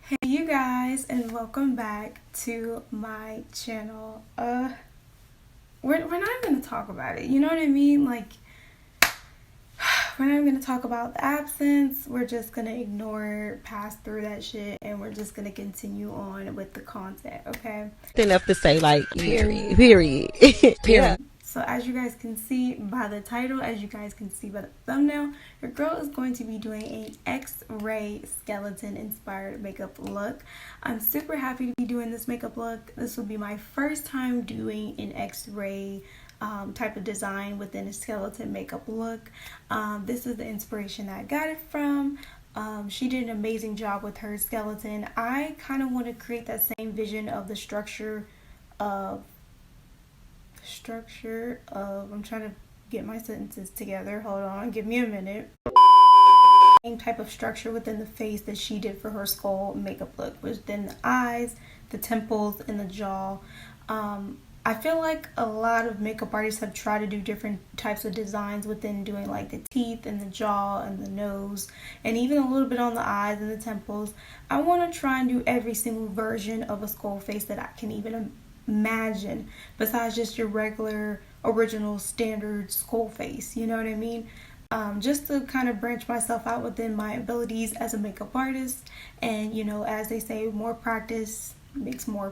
Hey you guys, and welcome back to my channel. We're not gonna talk about it, you know what I mean? Like, we're not gonna talk about the absence. We're just gonna ignore, pass through that shit, and we're just gonna continue on with the content, okay? Enough to say, like, period. Yeah. So as you guys can see by the title, as you guys can see by the thumbnail, your girl is going to be doing an X-ray skeleton inspired makeup look. I'm super happy to be doing this makeup look. This will be my first time doing an X-ray type of design within a skeleton makeup look. This is the inspiration that I got it from. She did an amazing job with her skeleton. I kind of want to create that same vision of the structure of I'm trying to get my sentences together, hold on, give me a minute. Same type of structure within the face that she did for her skull makeup look, within the eyes, the temples, and the jaw. I feel like a lot of makeup artists have tried to do different types of designs within doing like the teeth and the jaw and the nose and even a little bit on the eyes and the temples. I want to try and do every single version of a skull face that I can even imagine, besides just your regular original standard skull face, you know what I mean? Just to kind of branch myself out within my abilities as a makeup artist, and you know, as they say, more practice makes more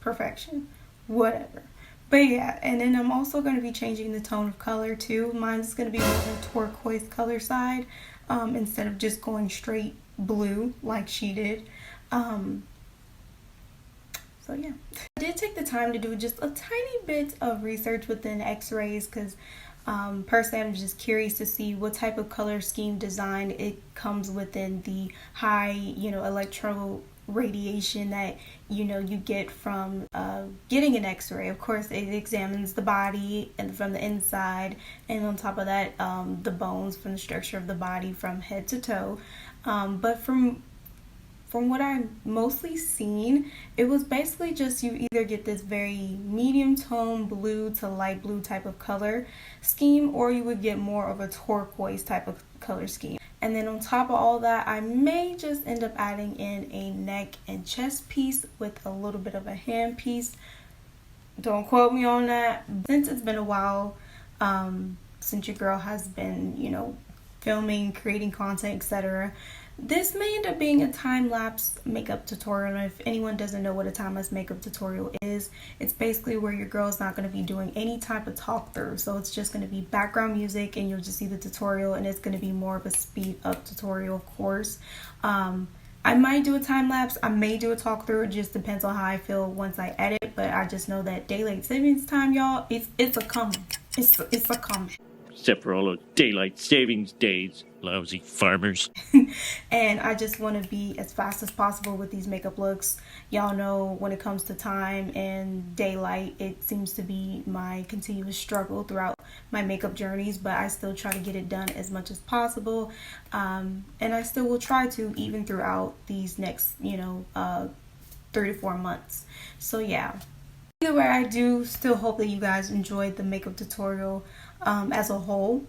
perfection, whatever. But yeah, and then I'm also going to be changing the tone of color too. Mine's going to be more on the turquoise color side, instead of just going straight blue like she did. So yeah, I did take the time to do just a tiny bit of research within X-rays because personally I'm just curious to see what type of color scheme design it comes within the high, electro radiation that you get from getting an X-ray. Of course, it examines the body and from the inside, and on top of that, the bones from the structure of the body from head to toe. But from what I've mostly seen, it was basically just you either get this very medium tone blue to light blue type of color scheme, or you would get more of a turquoise type of color scheme. And then on top of all that, I may just end up adding in a neck and chest piece with a little bit of a hand piece. Don't quote me on that. Since it's been a while since your girl has been, filming, creating content, etc., this may end up being a time-lapse makeup tutorial. And if anyone doesn't know what a time-lapse makeup tutorial is, it's basically where your girl is not going to be doing any type of talk through. So it's just going to be background music and you'll just see the tutorial, and it's going to be more of a speed up tutorial, of course. I might do a time-lapse, I may do a talk through, it just depends on how I feel once I edit, but I just know that daylight savings time, y'all, it's a coming. It's a coming. Except for all those daylight savings days, lousy farmers. And I just want to be as fast as possible with these makeup looks. Y'all know when it comes to time and daylight, it seems to be my continuous struggle throughout my makeup journeys, but I still try to get it done as much as possible. And I still will try to, even throughout these next 3 to 4 months. So yeah, either way, I do still hope that you guys enjoyed the makeup tutorial as a whole.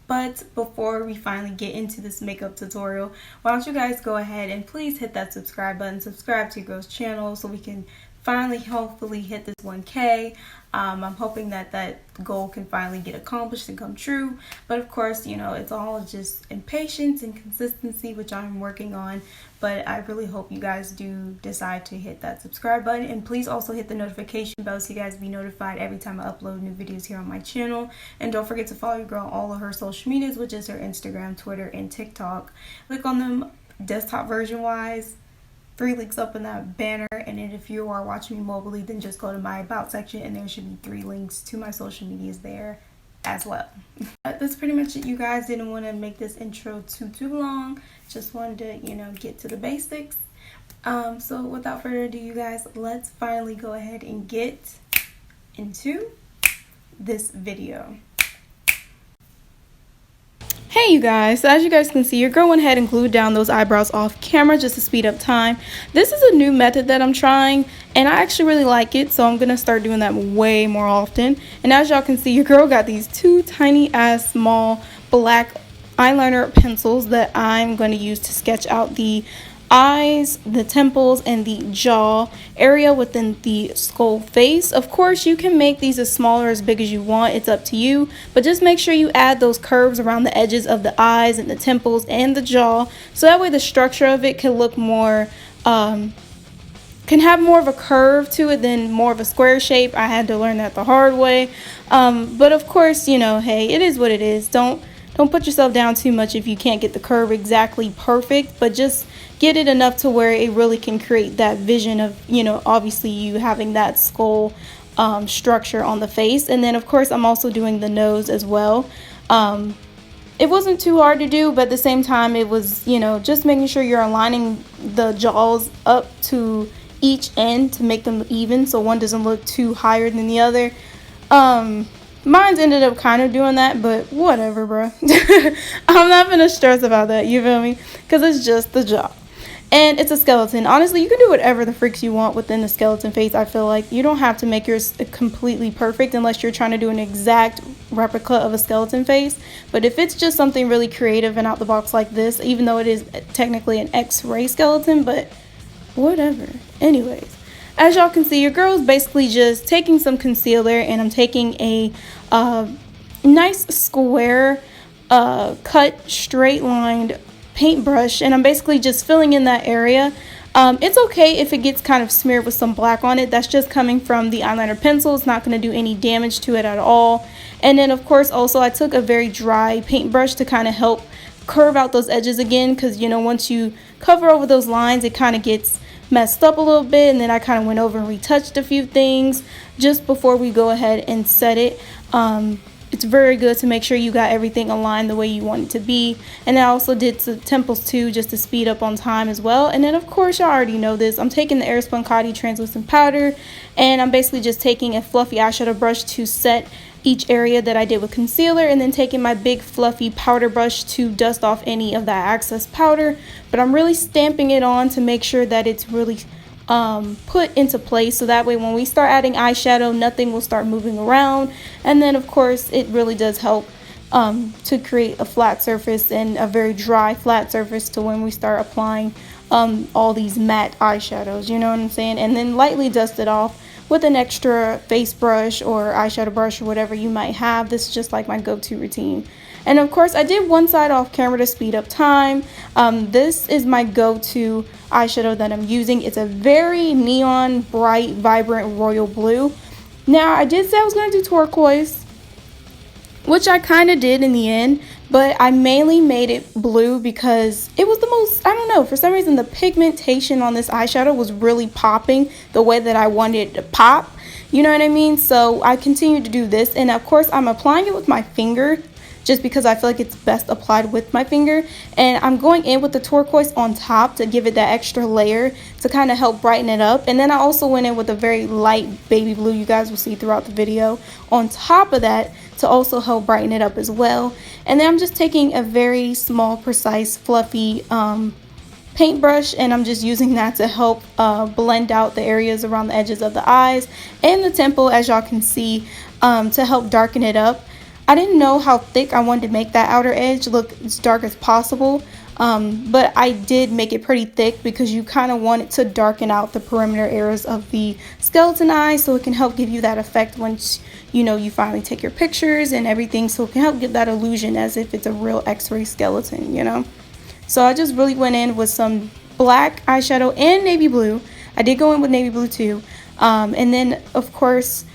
But before we finally get into this makeup tutorial, why don't you guys go ahead and please hit that subscribe button, subscribe to your girl's channel so we can finally hopefully hit this 1K. I'm hoping that that goal can finally get accomplished and come true. But of course, it's all just in patience and consistency, which I'm working on. But I really hope you guys do decide to hit that subscribe button. And please also hit the notification bell so you guys be notified every time I upload new videos here on my channel. And don't forget to follow your girl on all of her social medias, which is her Instagram, Twitter, and TikTok. Click on them desktop version wise. 3 links up in that banner, and then if you are watching me mobily, then just go to my about section and there should be 3 links to my social medias there as well. That's pretty much it, you guys. Didn't want to make this intro too long, just wanted to get to the basics. So without further ado, you guys, let's finally go ahead and get into this video. Hey you guys, so as you guys can see, your girl went ahead and glued down those eyebrows off camera just to speed up time. This is a new method that I'm trying, and I actually really like it, so I'm gonna start doing that way more often. And as y'all can see, your girl got these 2 tiny ass small black eyeliner pencils that I'm going to use to sketch out the eyes, the temples, and the jaw area within the skull face. Of course, you can make these as small or as big as you want. It's up to you. But just make sure you add those curves around the edges of the eyes and the temples and the jaw. So that way the structure of it can look more, can have more of a curve to it than more of a square shape. I had to learn that the hard way. But of course, you know, hey, it is what it is. Don't put yourself down too much if you can't get the curve exactly perfect, but just get it enough to where it really can create that vision of, you know, obviously you having that skull structure on the face. And then of course I'm also doing the nose as well. It wasn't too hard to do, but at the same time it was, you know, just making sure you're aligning the jaws up to each end to make them even so one doesn't look too higher than the other. Mine's ended up kind of doing that, but whatever, bro. I'm not gonna stress about that, you feel me? Because it's just the jaw. And it's a skeleton. Honestly, you can do whatever the freaks you want within the skeleton face. I feel like you don't have to make yours completely perfect unless you're trying to do an exact replica of a skeleton face. But if it's just something really creative and out the box like this, even though it is technically an X-ray skeleton, but whatever. Anyways, as y'all can see, your girl is basically just taking some concealer, and I'm taking a nice square cut straight lined paintbrush, and I'm basically just filling in that area. It's okay if it gets kind of smeared with some black on it. That's just coming from the eyeliner pencil. It's not going to do any damage to it at all. And then of course also I took a very dry paintbrush to kind of help curve out those edges again, because you know, once you cover over those lines it kind of gets messed up a little bit. And then I kind of went over and retouched a few things just before we go ahead and set it. It's very good to make sure you got everything aligned the way you want it to be. And I also did the temples too, just to speed up on time as well. And then of course y'all already know this, I'm taking the Airspun Coty translucent powder, and I'm basically just taking a fluffy eyeshadow brush to set each area that I did with concealer, and then taking my big fluffy powder brush to dust off any of that excess powder. But I'm really stamping it on to make sure that it's really put into place, so that way when we start adding eyeshadow nothing will start moving around. And then of course it really does help to create a flat surface, and a very dry flat surface, to when we start applying all these matte eyeshadows, you know what I'm saying. And then lightly dust it off with an extra face brush or eyeshadow brush or whatever you might have. This is just like my go-to routine. And of course I did one side off camera to speed up time. This is my go-to eyeshadow that I'm using. It's a very neon bright vibrant royal blue. Now I did say I was going to do turquoise, which I kind of did in the end, but I mainly made it blue because it was the most, I don't know, for some reason the pigmentation on this eyeshadow was really popping the way that I wanted it to pop, you know what I mean? So I continued to do this, and of course I'm applying it with my finger just because I feel like it's best applied with my finger. And I'm going in with the turquoise on top to give it that extra layer to kind of help brighten it up. And then I also went in with a very light baby blue, you guys will see throughout the video, on top of that to also help brighten it up as well. And then I'm just taking a very small, precise, fluffy paintbrush, and I'm just using that to help blend out the areas around the edges of the eyes and the temple, as y'all can see, to help darken it up. I didn't know how thick I wanted to make that outer edge look as dark as possible, but I did make it pretty thick because you kind of want it to darken out the perimeter areas of the skeleton eye, so it can help give you that effect once you know you finally take your pictures and everything, so it can help give that illusion as if it's a real x-ray skeleton, you know. So I just really went in with some black eyeshadow and navy blue. I did go in with navy blue too, and then of course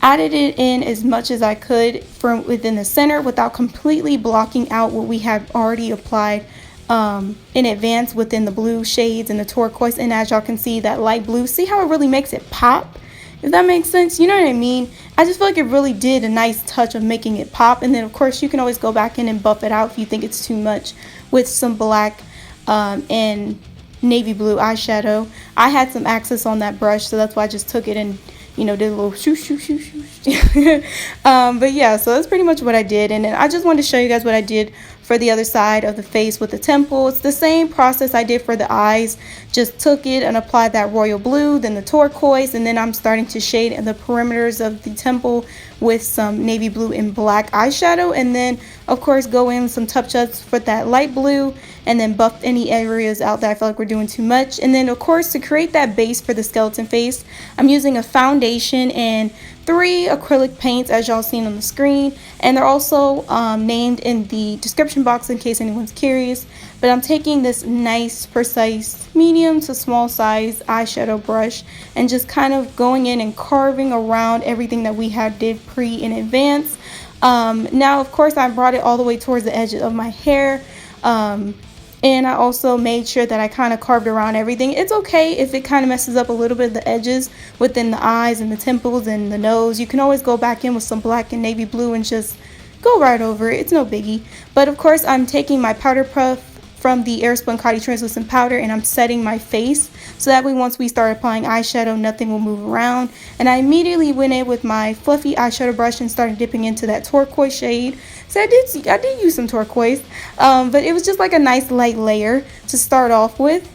added it in as much as I could from within the center without completely blocking out what we had already applied in advance within the blue shades and the turquoise. And as y'all can see, that light blue, see how it really makes it pop, if that makes sense, you know what I mean? I just feel like it really did a nice touch of making it pop. And then of course you can always go back in and buff it out if you think it's too much with some black and navy blue eyeshadow. I had some access on that brush, so that's why I just took it and, you know, did a little shoo shoo shoo shoo. But yeah, so that's pretty much what I did. And then I just wanted to show you guys what I did for for the other side of the face with the temple. It's the same process I did for the eyes. Just took it and applied that royal blue, then the turquoise, and then I'm starting to shade in the perimeters of the temple with some navy blue and black eyeshadow, and then of course go in some touch-ups with that light blue, and then buff any areas out that I feel like we're doing too much. And then of course, to create that base for the skeleton face, I'm using a foundation and 3 acrylic paints, as y'all seen on the screen, and they're also named in the description box in case anyone's curious. But I'm taking this nice precise medium to small size eyeshadow brush and just kind of going in and carving around everything that we had did in advance. Now of course I brought it all the way towards the edges of my hair, and I also made sure that I kind of carved around everything. It's okay if it kind of messes up a little bit of the edges within the eyes and the temples and the nose. You can always go back in with some black and navy blue and just go right over it. It's no biggie. But of course I'm taking my powder puff from the Airspun Coty translucent powder, and I'm setting my face so that way once we start applying eyeshadow, nothing will move around. And I immediately went in with my fluffy eyeshadow brush and started dipping into that turquoise shade. So I did use some turquoise, but it was just like a nice light layer to start off with.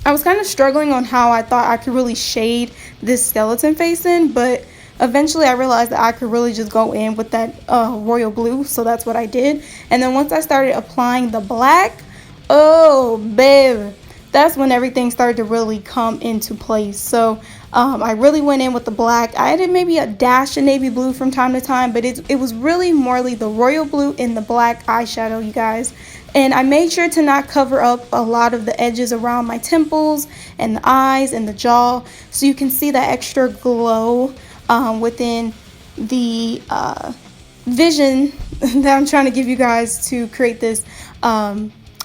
I was kind of struggling on how I thought I could really shade this skeleton face in, but eventually I realized that I could really just go in with that royal blue, so that's what I did. And then once I started applying the black, oh babe, that's when everything started to really come into place. So I really went in with the black. I added maybe a dash of navy blue from time to time, but it was really morely the royal blue in the black eyeshadow, you guys. And I made sure to not cover up a lot of the edges around my temples and the eyes and the jaw, so you can see that extra glow within the vision that I'm trying to give you guys to create this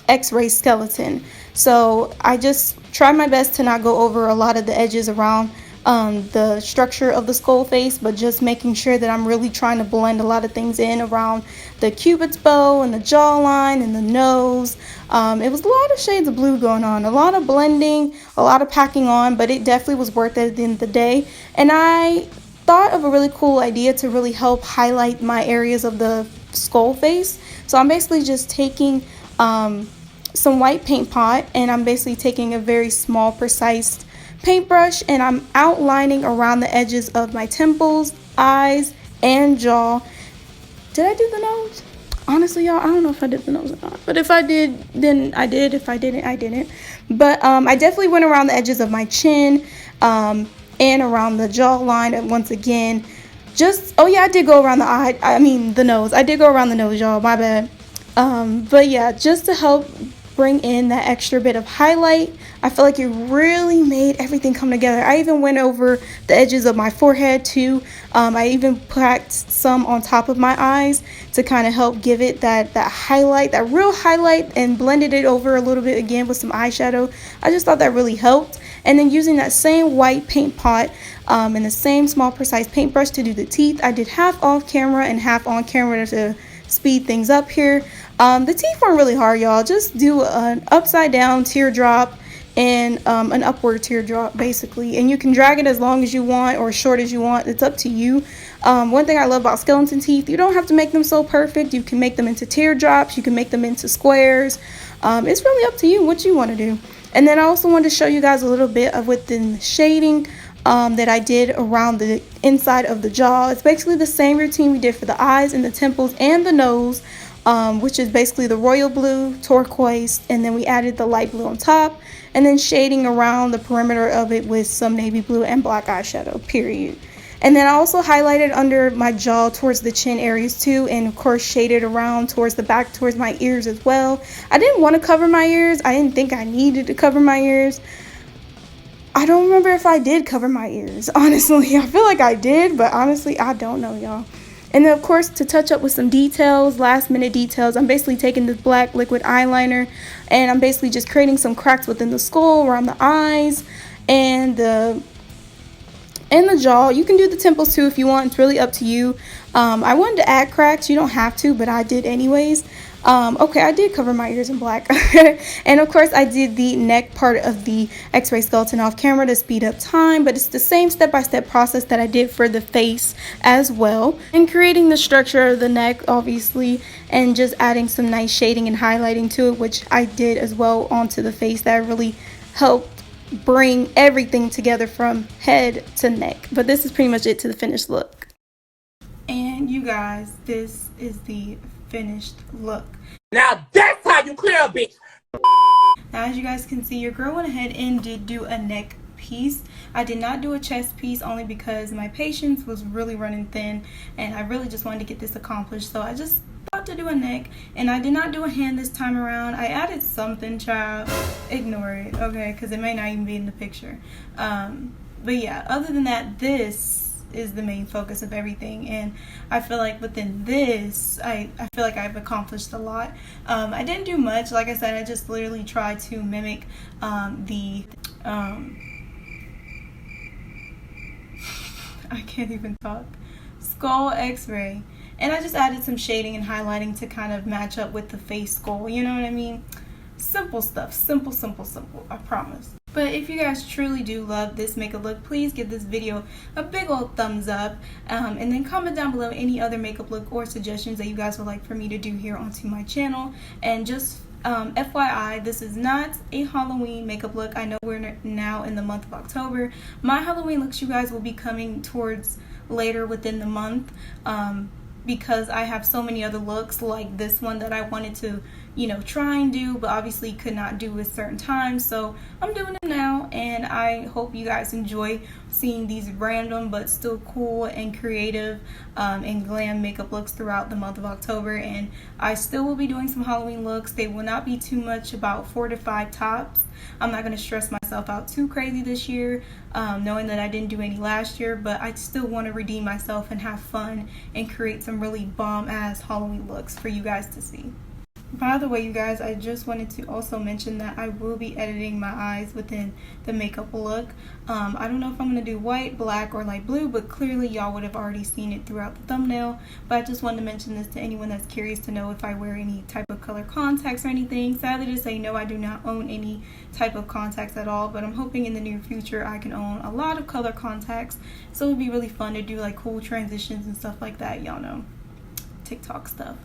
x-ray skeleton. So I just tried my best to not go over a lot of the edges around the structure of the skull face, but just making sure that I'm really trying to blend a lot of things in around the cupid's bow and the jawline and the nose. It was a lot of shades of blue going on, a lot of blending, a lot of packing on, but it definitely was worth it at the end of the day. And I thought of a really cool idea to really help highlight my areas of the skull face. So I'm basically just taking some white paint pot, and I'm basically taking a very small precise paintbrush, and I'm outlining around the edges of my temples, eyes, and jaw. Did I do the nose? Honestly, y'all, I don't know if I did the nose or not, but if I did, then I did. If I didn't, I didn't. But I definitely went around the edges of my chin and around the jawline, and once again, just, oh yeah, I did go around the nose. I did go around the nose, y'all, my bad. But yeah, just to help bring in that extra bit of highlight. I feel like it really made everything come together. I even went over the edges of my forehead too. I even packed some on top of my eyes to kind of help give it that highlight, that real highlight, and blended it over a little bit again with some eyeshadow. I just thought that really helped. And then using that same white paint pot and the same small precise paintbrush to do the teeth, I did half off camera and half on camera to speed things up here. The teeth weren't really hard, y'all. Just do an upside down teardrop and an upward teardrop basically, and you can drag it as long as you want or as short as you want. It's up to you. One thing I love about skeleton teeth, you don't have to make them so perfect. You can make them into teardrops, you can make them into squares. It's really up to you what you want to do. And then I also wanted to show you guys a little bit of within the shading that I did around the inside of the jaw. It's basically the same routine we did for the eyes and the temples and the nose, which is basically the royal blue, turquoise, and then we added the light blue on top, and then shading around the perimeter of it with some navy blue and black eyeshadow, period. And then I also highlighted under my jaw towards the chin areas too, and of course shaded around towards the back, towards my ears as well. I didn't want to cover my ears. I didn't think I needed to cover my ears. I don't remember if I did cover my ears, honestly. I feel like I did, but honestly, I don't know, y'all. And then, of course, to touch up with some details, last minute details, I'm basically taking this black liquid eyeliner, and I'm basically just creating some cracks within the skull, around the eyes, and the jaw. You can do the temples too if you want. It's really up to you. I wanted to add cracks. You don't have to, but I did anyways. Okay, I did cover my ears in black. And of course I did the neck part of the x-ray skeleton off camera to speed up time, but it's the same step-by-step process that I did for the face as well. And creating the structure of the neck, obviously, and just adding some nice shading and highlighting to it, which I did as well onto the face. That really helped bring everything together from head to neck. But this is pretty much it to the finished look. And you guys, this is the finished look. Now that's how you clear a bitch. Now, as you guys can see, your girl went ahead and did do a neck piece. I did not do a chest piece only because my patience was really running thin and I really just wanted to get this accomplished. So I just thought to do a neck, and I did not do a hand this time around. I added something, child. Ignore it, okay, because it may not even be in the picture. But yeah, other than that, this is the main focus of everything, and I feel like within this I feel like I've accomplished a lot. I didn't do much. Like I said, I just literally tried to mimic the I can't even talk, skull x-ray, and I just added some shading and highlighting to kind of match up with the face skull, you know what I mean? Simple stuff, simple, I promise. But if you guys truly do love this makeup look, please give this video a big old thumbs up, and then comment down below any other makeup look or suggestions that you guys would like for me to do here onto my channel. And just FYI, this is not a Halloween makeup look. I know we're now in the month of October. My Halloween looks, you guys, will be coming towards later within the month, because I have so many other looks like this one that I wanted to, you know, try and do, but obviously could not do at certain times. So I'm doing it now, and I hope you guys enjoy seeing these random but still cool and creative and glam makeup looks throughout the month of October. And I still will be doing some Halloween looks. They will not be too much, about 4 to 5 tops. I'm not going to stress myself out too crazy this year, knowing that I didn't do any last year, but I still want to redeem myself and have fun and create some really bomb-ass Halloween looks for you guys to see. By the way, you guys, I just wanted to also mention that I will be editing my eyes within the makeup look. I don't know if I'm going to do white, black, or light blue, but clearly y'all would have already seen it throughout the thumbnail. But I just wanted to mention this to anyone that's curious to know if I wear any type of color contacts or anything. Sadly to say, no, I do not own any type of contacts at all, but I'm hoping in the near future I can own a lot of color contacts. So it would be really fun to do like cool transitions and stuff like that, y'all know, TikTok stuff.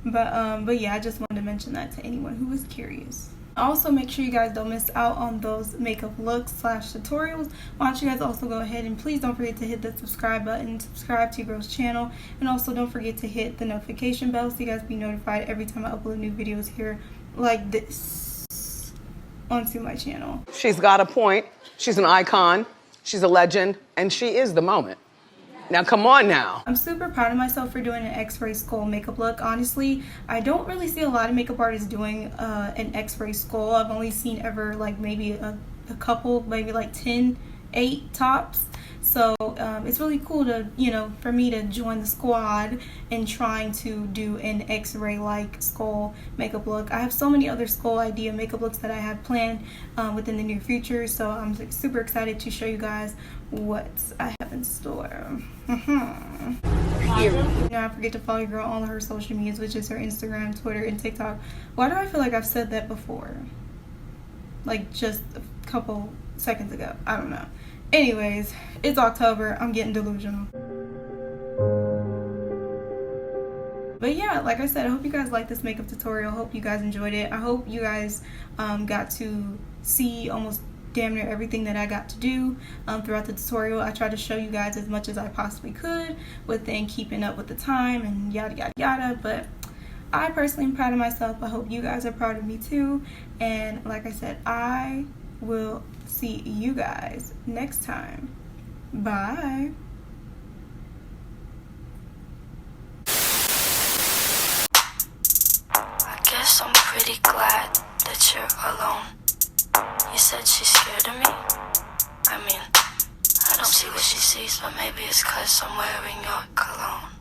But yeah, I just wanted to mention that to anyone who was curious. Also, make sure you guys don't miss out on those makeup looks / tutorials. Why don't you guys also go ahead and please don't forget to hit the subscribe button, subscribe to your girl's channel, and also don't forget to hit the notification bell so you guys be notified every time I upload new videos here like this onto my channel. She's got a point. She's an icon. She's a legend, and she is the moment. Now come on now. I'm super proud of myself for doing an x-ray skull makeup look. Honestly, I don't really see a lot of makeup artists doing an x-ray skull. I've only seen ever like maybe a couple, maybe like 8 tops. So it's really cool to, you know, for me to join the squad in trying to do an x-ray like skull makeup look. I have so many other skull idea makeup looks that I have planned within the near future, so I'm like, super excited to show you guys what I have in store. Don't forget to follow your girl on all of her social medias, which is her Instagram, Twitter, and TikTok. Why do I feel like I've said that before? Like just a couple seconds ago. I don't know. Anyways, it's October. I'm getting delusional. But yeah, like I said, I hope you guys liked this makeup tutorial. I hope you guys enjoyed it. I hope you guys got to see almost damn near everything that I got to do throughout the tutorial. I tried to show you guys as much as I possibly could within keeping up with the time and yada yada yada. But I personally am proud of myself. I hope you guys are proud of me too. And like I said, I will see you guys next time. Bye. I guess I'm pretty glad that you're alone. You said she's scared of me? I mean, I don't see what she sees, but maybe it's 'cause I'm wearing your cologne.